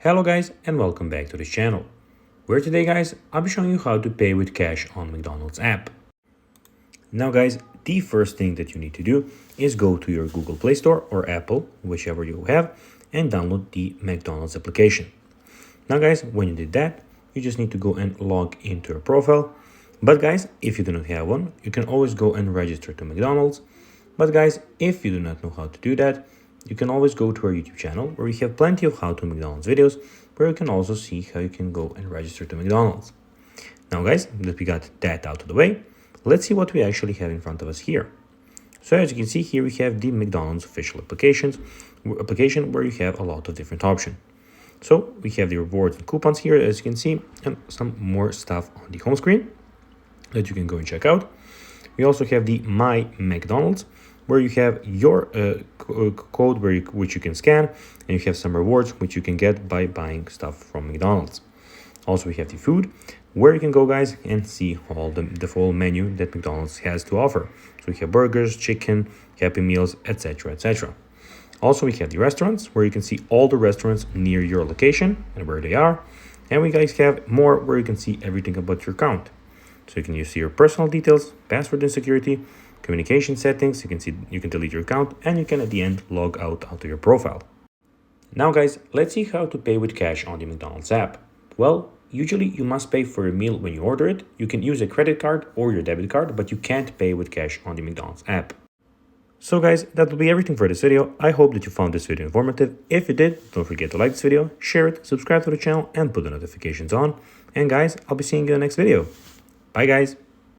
Hello guys and welcome back to this channel, where today guys I'll be showing you how to pay with cash on McDonald's app. Now guys, the first thing that you need to do is go to your Google Play Store or Apple, whichever you have, and download the McDonald's application. Now guys, when you did that, you just need to go and log into your profile. But guys, if you do not have one, you can always go and register to McDonald's. But guys, if you do not know how to do that, you can always go to our YouTube channel where we have plenty of how to McDonald's videos, where you can also see how you can go and register to McDonald's. Now guys, that we got that out of the way, let's see what we actually have in front of us here. So as you can see here, we have the McDonald's official application where you have a lot of different options. So we have the rewards and coupons here, as you can see, and some more stuff on the home screen that you can go and check out. We also have the My McDonald's, where you have your code which you can scan, and you have some rewards which you can get by buying stuff from McDonald's. Also, we have the food, where you can go guys and see all the full menu that McDonald's has to offer. So we have burgers, chicken, Happy Meals, etc, etc. Also, we have the restaurants, where you can see all the restaurants near your location and where they are. And we guys have more where you can see everything about your account. So you can see your personal details, password and security, communication settings. You can delete your account, and you can at the end log out of your profile. Now guys, let's see how to pay with cash on the McDonald's app. Well, usually you must pay for a meal when you order it. You can use a credit card or your debit card, but you can't pay with cash on the McDonald's app. So guys, that will be everything for this video. I hope that you found this video informative. If you did, don't forget to like this video, share it, subscribe to the channel, and put the notifications on. And guys, I'll be seeing you in the next video. Bye guys.